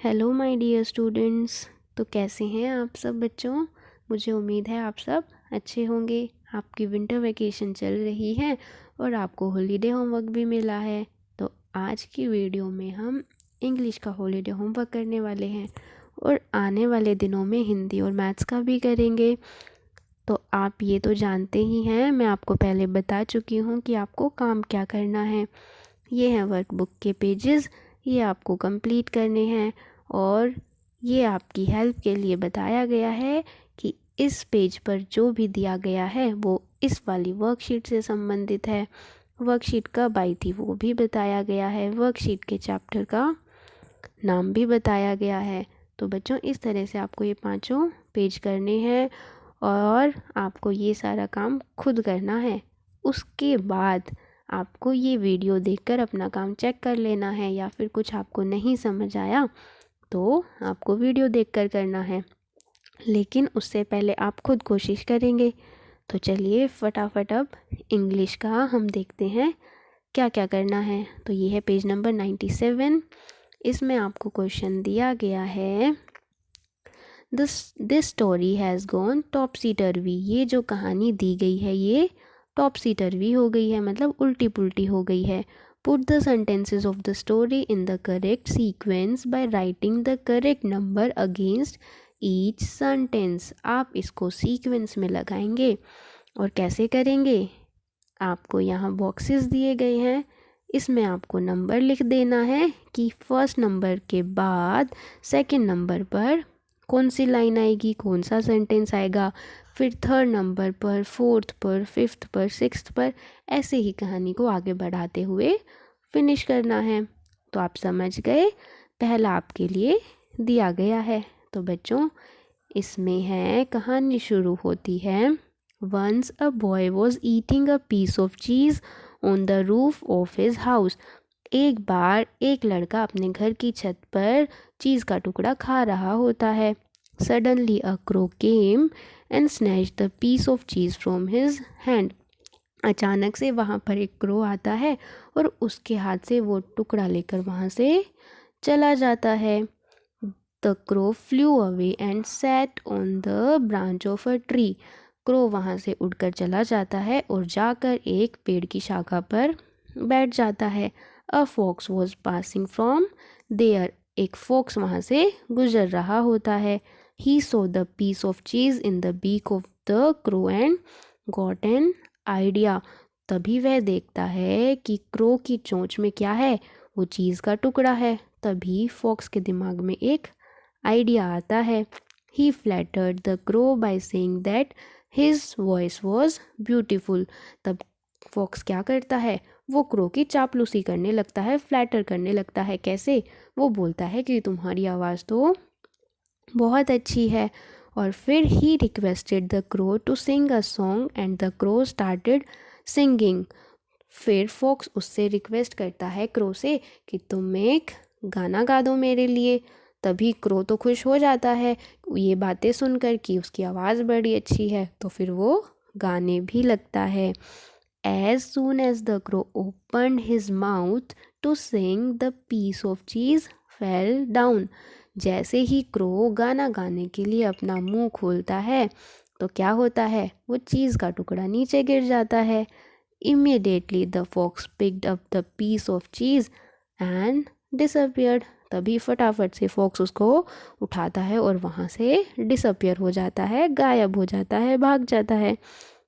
Hello my dear students. तो कैसे हैं आप सब बच्चों। मुझे उम्मीद है आप सब अच्छे होंगे। आपकी विंटर वैकेशन चल रही है और आपको हॉलीडे होमवर्क भी मिला है। तो आज की वीडियो में हम इंग्लिश का हॉलीडे होमवर्क करने वाले हैं और आने वाले दिनों में हिंदी और मैथ्स का भी करेंगे। तो आप ये तो जानते ही हैं, मैं आपको पहले बता चुकी हूँ कि आपको काम क्या करना है। ये हैं वर्कबुक के पेजेस, ये आपको कंप्लीट करने हैं और ये आपकी हेल्प के लिए बताया गया है कि इस पेज पर जो भी दिया गया है वो इस वाली वर्कशीट से संबंधित है। वर्कशीट कब आई थी वो भी बताया गया है, वर्कशीट के चैप्टर का नाम भी बताया गया है। तो बच्चों इस तरह से आपको ये पांचों पेज करने हैं और आपको ये सारा काम खुद करना है। उसके बाद आपको ये वीडियो देखकर अपना काम चेक कर लेना है, या फिर कुछ आपको नहीं समझ आया तो आपको वीडियो देखकर करना है, लेकिन उससे पहले आप खुद कोशिश करेंगे। तो चलिए फटाफट अब इंग्लिश का हम देखते हैं क्या क्या करना है। तो ये है पेज नंबर 97। इसमें आपको क्वेश्चन दिया गया है, दिस स्टोरी हैज़ गॉन टॉपसी टर्वी। ये जो कहानी दी गई है ये टॉपसी टर्वी हो गई है, मतलब उल्टी पुल्टी हो गई है। Put the sentences of the story in the correct sequence by writing the correct number against each sentence. आप इसको सीक्वेंस में लगाएंगे और कैसे करेंगे, आपको यहाँ बॉक्सेस दिए गए हैं, इसमें आपको नंबर लिख देना है कि फर्स्ट नंबर के बाद सेकंड नंबर पर कौन सी लाइन आएगी, कौन सा सेंटेंस आएगा, फिर थर्ड नंबर पर, फोर्थ पर, फिफ्थ पर, सिक्स्थ पर, ऐसे ही कहानी को आगे बढ़ाते हुए फिनिश करना है। तो आप समझ गए, पहला आपके लिए दिया गया है। तो बच्चों इसमें है, कहानी शुरू होती है, once a boy was eating a piece of cheese on the roof of his house. एक बार एक लड़का अपने घर की छत पर चीज़ का टुकड़ा खा रहा होता है। Suddenly a crow came and snatch the piece of cheese from his hand. अचानक से वहाँ पर एक क्रो आता है और उसके हाथ से वो टुकड़ा लेकर वहाँ से चला जाता है। The crow flew away and sat on the branch of a tree. Crow वहाँ से उड़कर चला जाता है और जाकर एक पेड़ की शाखा पर बैठ जाता है। A fox was passing from there. एक फॉक्स वहाँ से गुजर रहा होता है। He so the piece of cheese in the beak of the crow and got an idea. तभी वह देखता है कि क्रो की चोंच में क्या है, वो चीज़ का टुकड़ा है। तभी फॉक्स के दिमाग में एक आइडिया आता है। He flattered the crow by saying that his voice was beautiful. तब फॉक्स क्या करता है, वो क्रो की चापलूसी करने लगता है, फ्लैटर करने लगता है। कैसे, वो बोलता है कि तुम्हारी आवाज़ तो बहुत अच्छी है। और फिर he requested the crow to sing a song and the crow started singing. फिर फॉक्स उससे रिक्वेस्ट करता है क्रो से कि तुम एक गाना गा दो मेरे लिए। तभी क्रो तो खुश हो जाता है ये बातें सुनकर कि उसकी आवाज़ बड़ी अच्छी है, तो फिर वो गाने भी लगता है। As soon as the crow opened his mouth to sing, the piece of cheese fell down. जैसे ही क्रो गाना गाने के लिए अपना मुंह खोलता है तो क्या होता है, वो चीज़ का टुकड़ा नीचे गिर जाता है। Immediately the fox picked up the piece of cheese and disappeared. तभी फटाफट से फॉक्स उसको उठाता है और वहाँ से डिसअपियर हो जाता है, गायब हो जाता है, भाग जाता है।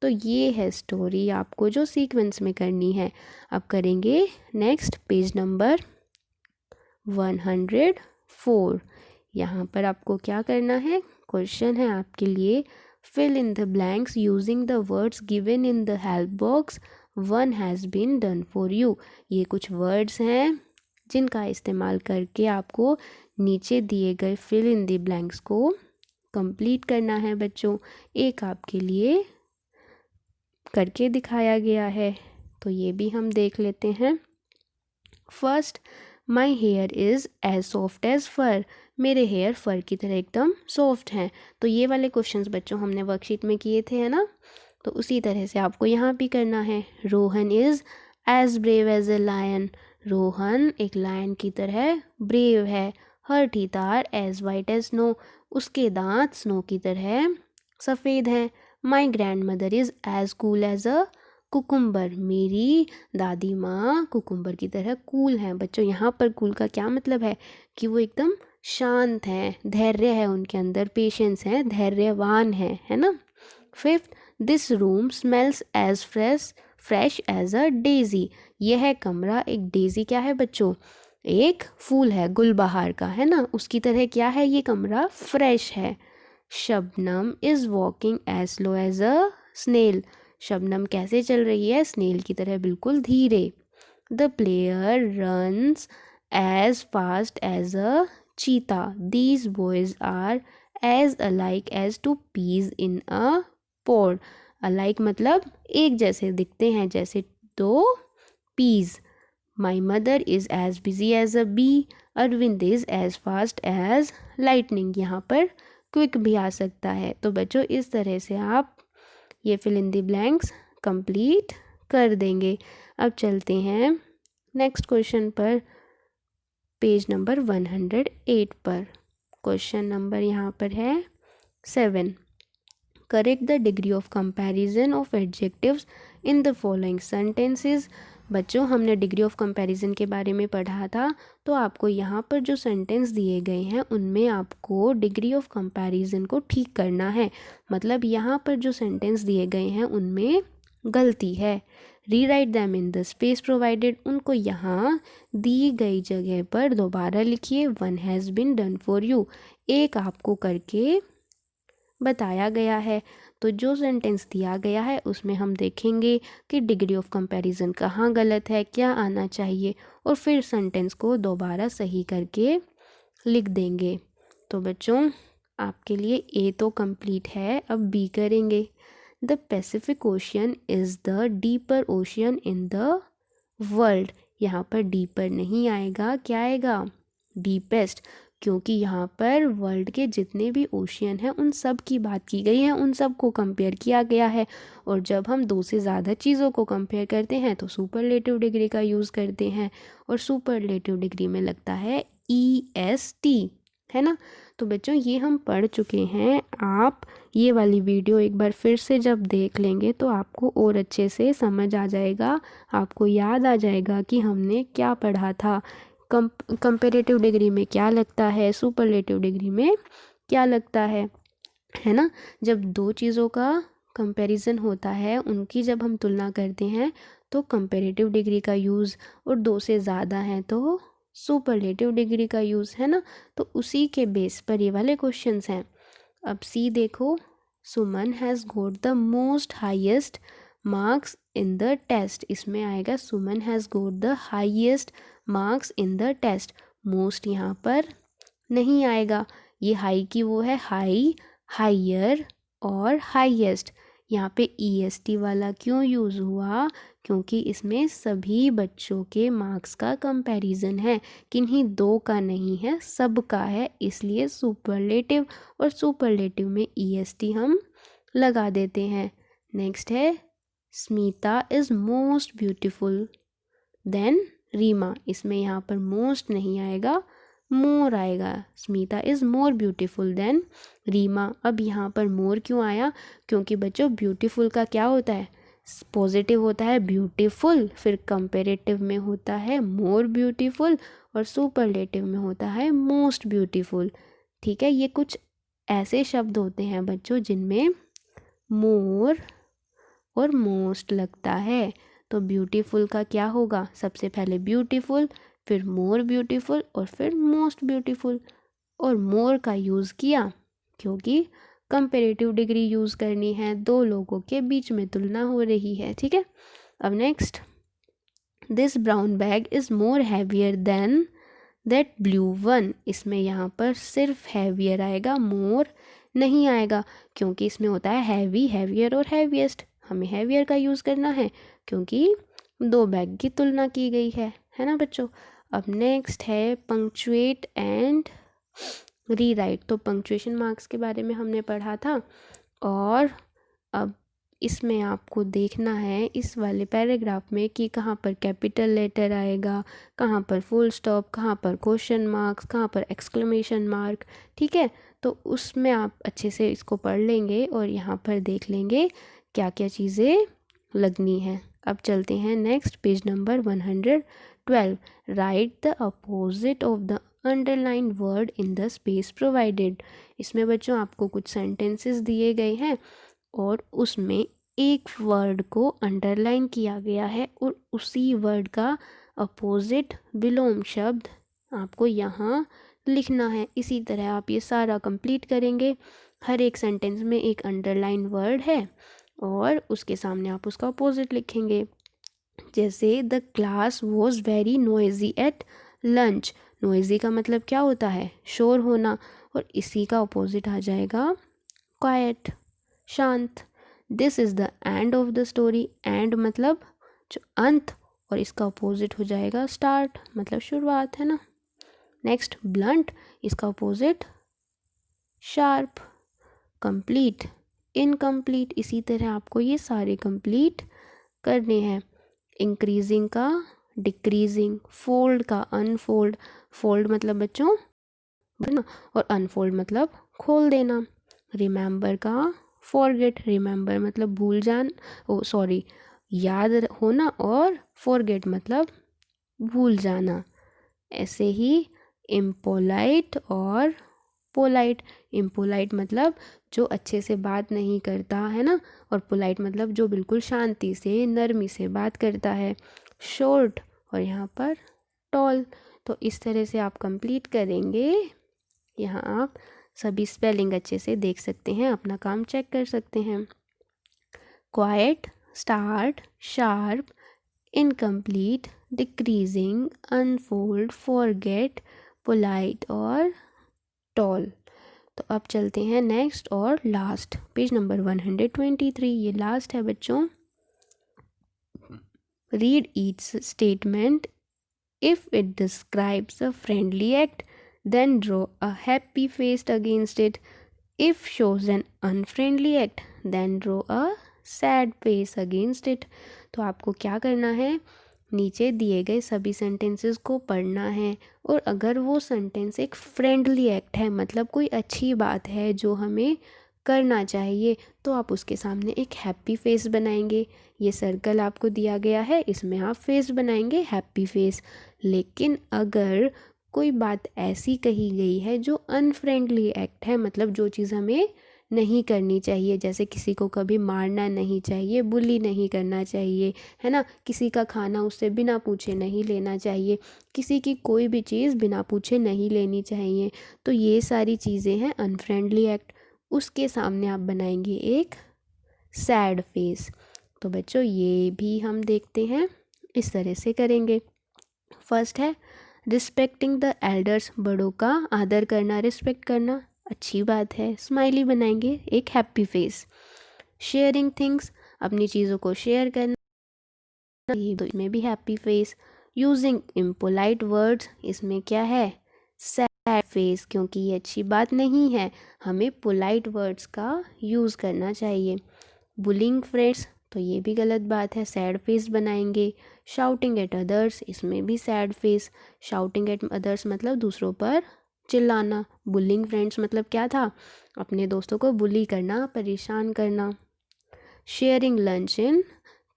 तो ये है स्टोरी आपको जो सीक्वेंस में करनी है। अब करेंगे नेक्स्ट पेज नंबर 104। यहाँ पर आपको क्या करना है, क्वेश्चन है आपके लिए, fill in the blanks using the words given in the help box, one has been done for you. ये कुछ वर्ड्स हैं जिनका इस्तेमाल करके आपको नीचे दिए गए फिल इन द ब्लैंक्स को कंप्लीट करना है बच्चों। एक आपके लिए करके दिखाया गया है, तो ये भी हम देख लेते हैं। First, my hair is as soft as fur. मेरे हेयर फर की तरह एकदम सॉफ्ट हैं। तो ये वाले क्वेश्चंस बच्चों हमने वर्कशीट में किए थे, है ना। तो उसी तरह से आपको यहाँ भी करना है। Rohan is as brave as a lion. Rohan एक लायन की तरह ब्रेव है। Her teeth are as white as snow, उसके दांत स्नो की तरह सफ़ेद हैं। My grandmother is as cool as a cucumber, मेरी दादी माँ कुकुम्बर की तरह कूल हैं। बच्चों यहाँ पर कूल का क्या मतलब है कि वो एकदम शांत हैं, धैर्य है उनके अंदर, पेशेंस है, धैर्यवान है ना। Fifth, this room smells as fresh as a daisy, यह कमरा एक डेजी क्या है बच्चों, एक फूल है गुलबहार का, है ना, उसकी तरह क्या है ये कमरा, फ्रेश है। Shabnam is walking as slow as a snail, Shabnam कैसे चल रही है, स्नेल की तरह बिल्कुल धीरे। The player runs as fast as a cheetah, these boys are as alike as two peas in a pod, alike मतलब एक जैसे दिखते हैं जैसे दो peas. My mother is as busy as a bee, Arvind is as fast as lightning, यहाँ पर quick भी आ सकता है। तो बच्चों इस तरह से आप ये fill in the blanks complete कर देंगे। अब चलते हैं नेक्स्ट क्वेश्चन पर, पेज नंबर 108 पर। क्वेश्चन नंबर यहाँ पर है 7, correct the degree of comparison of adjectives in the following sentences. बच्चों हमने डिग्री ऑफ कंपैरिजन के बारे में पढ़ा था, तो आपको यहाँ पर जो सेंटेंस दिए गए हैं उनमें आपको डिग्री ऑफ कंपैरिजन को ठीक करना है। मतलब यहाँ पर जो सेंटेंस दिए गए हैं उनमें गलती है। Rewrite them in the space provided, उनको यहाँ दी गई जगह पर दोबारा लिखिए। One has been done for you, एक आपको करके बताया गया है। तो जो सेंटेंस दिया गया है उसमें हम देखेंगे कि डिग्री ऑफ कंपैरिजन कहाँ गलत है, क्या आना चाहिए, और फिर सेंटेंस को दोबारा सही करके लिख देंगे। तो बच्चों आपके लिए ए तो कंप्लीट है, अब बी करेंगे। The Pacific ocean is the deeper ocean in the world, यहाँ पर डीपर नहीं आएगा, क्या आएगा, डीपेस्ट, क्योंकि यहाँ पर वर्ल्ड के जितने भी ओशियन हैं उन सब की बात की गई है, उन सब को कंपेयर किया गया है। और जब हम दो से ज़्यादा चीज़ों को कंपेयर करते हैं तो सुपरलेटिव डिग्री का यूज़ करते हैं, और सुपरलेटिव डिग्री में लगता है EST, है ना। तो बच्चों ये हम पढ़ चुके हैं, आप ये वाली वीडियो एक बार फिर से जब देख लेंगे तो आपको और अच्छे से समझ आ जाएगा, आपको याद आ जाएगा कि हमने क्या पढ़ा था, कंपेरेटिव डिग्री में क्या लगता है, सुपरलेटिव डिग्री में क्या लगता है ना। जब दो चीज़ों का कंपैरिजन होता है, उनकी जब हम तुलना करते हैं तो कंपेरेटिव डिग्री का यूज़, और दो से ज़्यादा हैं तो सुपरलेटिव डिग्री का यूज़, है ना। तो उसी के बेस पर ये वाले क्वेश्चंस हैं। अब सी देखो, Suman has got the most highest marks in the test, इसमें आएगा Suman has got the highest marks in the test, most यहाँ पर नहीं आएगा, ये हाई की वो है हाई, हायर और हाईएस्ट। यहाँ पे EST वाला क्यों यूज़ हुआ, क्योंकि इसमें सभी बच्चों के मार्क्स का कंपैरिजन है, किन्हीं दो का नहीं है, सब का है, इसलिए सुपरलेटिव, और सुपरलेटिव में EST हम लगा देते हैं। नेक्स्ट है Smita is most beautiful than Reema, इसमें यहाँ पर मोस्ट नहीं आएगा, मोर आएगा, Smita is more beautiful than Reema. अब यहाँ पर मोर क्यों आया, क्योंकि बच्चों ब्यूटीफुल का क्या होता है, पॉजिटिव होता है ब्यूटीफुल, फिर कंपेरेटिव में होता है मोर ब्यूटीफुल, और सुपरलेटिव में होता है मोस्ट ब्यूटीफुल। ठीक है, ये कुछ ऐसे शब्द होते हैं बच्चों जिनमें मोर और मोस्ट लगता है। तो ब्यूटीफुल का क्या होगा, सबसे पहले ब्यूटीफुल, फिर मोर ब्यूटीफुल, और फिर मोस्ट ब्यूटीफुल। और मोर का यूज़ किया क्योंकि कंपेरेटिव डिग्री यूज़ करनी है, दो लोगों के बीच में तुलना हो रही है। ठीक है, अब next, this brown bag is more heavier than that blue one, इसमें यहाँ पर सिर्फ हैवियर आएगा, मोर नहीं आएगा, क्योंकि इसमें होता है हैवी, हैवियर और हैवीएस्ट, हमें हैवियर का यूज़ करना है क्योंकि दो बैग की तुलना की गई है ना बच्चों। अब नेक्स्ट है पंक्चुएट एंड रीराइट, तो पंक्चुएशन मार्क्स के बारे में हमने पढ़ा था, और अब इसमें आपको देखना है इस वाले पैराग्राफ में कि कहाँ पर कैपिटल लेटर आएगा, कहाँ पर फुल स्टॉप, कहाँ पर क्वेश्चन मार्क्स, कहाँ पर एक्सक्लेमेशन मार्क। ठीक है, तो उसमें आप अच्छे से इसको पढ़ लेंगे और यहाँ पर देख लेंगे क्या क्या चीज़ें लगनी है। अब चलते हैं next, page number 112। Right the opposite of the underline word in the space provided. इसमें बच्चों आपको कुछ सेंटेंसेस दिए गए हैं और उसमें एक वर्ड को अंडरलाइन किया गया है और उसी वर्ड का अपोजिट विलोम शब्द आपको यहाँ लिखना है। इसी तरह आप ये सारा कंप्लीट करेंगे। हर एक सेंटेंस में एक अंडरलाइन वर्ड है और उसके सामने आप उसका अपोजिट लिखेंगे। जैसे the class was very noisy at lunch. Noisy का मतलब क्या होता है? शोर होना, और इसी का अपोजिट आ जाएगा क्वाइट, शांत। This is the end of the story. And मतलब जो अंत, और इसका अपोजिट हो जाएगा स्टार्ट, मतलब शुरुआत, है ना। नेक्स्ट, ब्लंट, इसका अपोजिट शार्प। Complete, incomplete. इसी तरह आपको ये सारे कंप्लीट करने हैं। इंक्रीजिंग का डिक्रीजिंग, फोल्ड का अनफोल्ड। फोल्ड मतलब बच्चों ना, और अनफोल्ड मतलब खोल देना। रिमेंबर का फॉरगेट, रिमेंबर मतलब भूल जान, याद होना, और फॉरगेट मतलब भूल जाना। ऐसे ही इम्पोलाइट और पोलाइट। इम्पोलाइट मतलब जो अच्छे से बात नहीं करता है ना, और पोलाइट मतलब जो बिल्कुल शांति से नरमी से बात करता है। शॉर्ट और यहाँ पर टॉल। तो इस तरह से आप कंप्लीट करेंगे। यहाँ आप सभी स्पेलिंग अच्छे से देख सकते हैं, अपना काम चेक कर सकते हैं। Quite, start, sharp, incomplete, decreasing, unfold, forget, polite और टॉल। तो अब चलते हैं नेक्स्ट और लास्ट, पेज नंबर 123। ये लास्ट है बच्चों। Read each statement. If it describes a friendly act, then draw a happy face against it. If shows an unfriendly act, then draw a sad face against it. तो आपको क्या करना है, नीचे दिए गए सभी सेंटेंसेस को पढ़ना है, और अगर वो सेंटेंस एक फ्रेंडली एक्ट है, मतलब कोई अच्छी बात है जो हमें करना चाहिए, तो आप उसके सामने एक हैप्पी फेस बनाएंगे। ये सर्कल आपको दिया गया है, इसमें आप फेस बनाएंगे हैप्पी फेस। लेकिन अगर कोई बात ऐसी कही गई है जो अनफ्रेंडली एक्ट है, मतलब जो चीज़ हमें नहीं करनी चाहिए, जैसे किसी को कभी मारना नहीं चाहिए, बुली नहीं करना चाहिए, है ना, किसी का खाना उससे बिना पूछे नहीं लेना चाहिए, किसी की कोई भी चीज़ बिना पूछे नहीं लेनी चाहिए, तो ये सारी चीज़ें हैं अनफ्रेंडली एक्ट। उसके सामने आप बनाएंगे एक सैड फेस। तो बच्चों ये भी हम देखते हैं, इस तरह से करेंगे। फर्स्ट है रिस्पेक्टिंग द एल्डर्स, बड़ों का आदर करना, रिस्पेक्ट करना अच्छी बात है, स्माइली बनाएंगे एक हैप्पी फेस। शेयरिंग थिंग्स, अपनी चीज़ों को शेयर करना, ये तो इसमें भी happy face. Using impolite words, इसमें क्या है, सैड फेस, क्योंकि ये अच्छी बात नहीं है, हमें पोलाइट वर्ड्स का यूज़ करना चाहिए। बुलिंग फ्रेंड्स, तो ये भी गलत बात है, सैड फेस बनाएंगे। शाउटिंग एट अदर्स, इसमें भी sad face. Shouting at others मतलब दूसरों पर चिल्लाना। बुलिंग फ्रेंड्स मतलब क्या था, अपने दोस्तों को बुली करना, परेशान करना। शेयरिंग लंच इन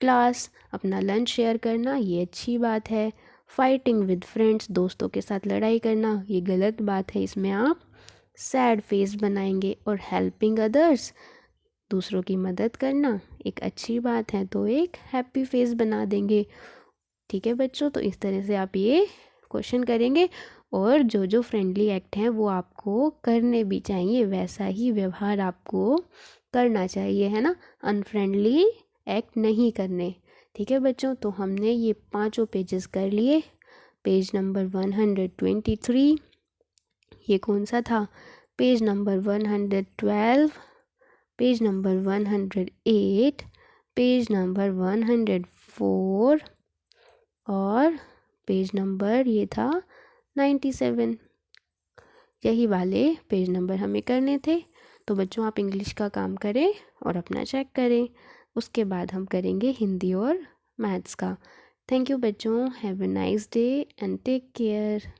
क्लास, अपना लंच शेयर करना, ये अच्छी बात है। फाइटिंग विद फ्रेंड्स, दोस्तों के साथ लड़ाई करना, ये गलत बात है, इसमें आप सैड फेस बनाएंगे। और हेल्पिंग अदर्स, दूसरों की मदद करना एक अच्छी बात है, तो एक हैप्पी फेस बना देंगे। ठीक है बच्चों, तो इस तरह से आप ये क्वेश्चन करेंगे, और जो जो फ्रेंडली एक्ट हैं वो आपको करने भी चाहिए, वैसा ही व्यवहार आपको करना चाहिए, है ना, अनफ्रेंडली एक्ट नहीं करने। ठीक है बच्चों, तो हमने ये 5 पेजेस कर लिए। पेज नंबर 123, ये कौन सा था, page number 112, page number 108, page number 104, और पेज नंबर ये था 97। यही वाले पेज नंबर हमें करने थे। तो बच्चों आप इंग्लिश का काम करें और अपना चेक करें। उसके बाद हम करेंगे हिंदी और मैथ्स का। थैंक यू बच्चों, have a nice day and take care.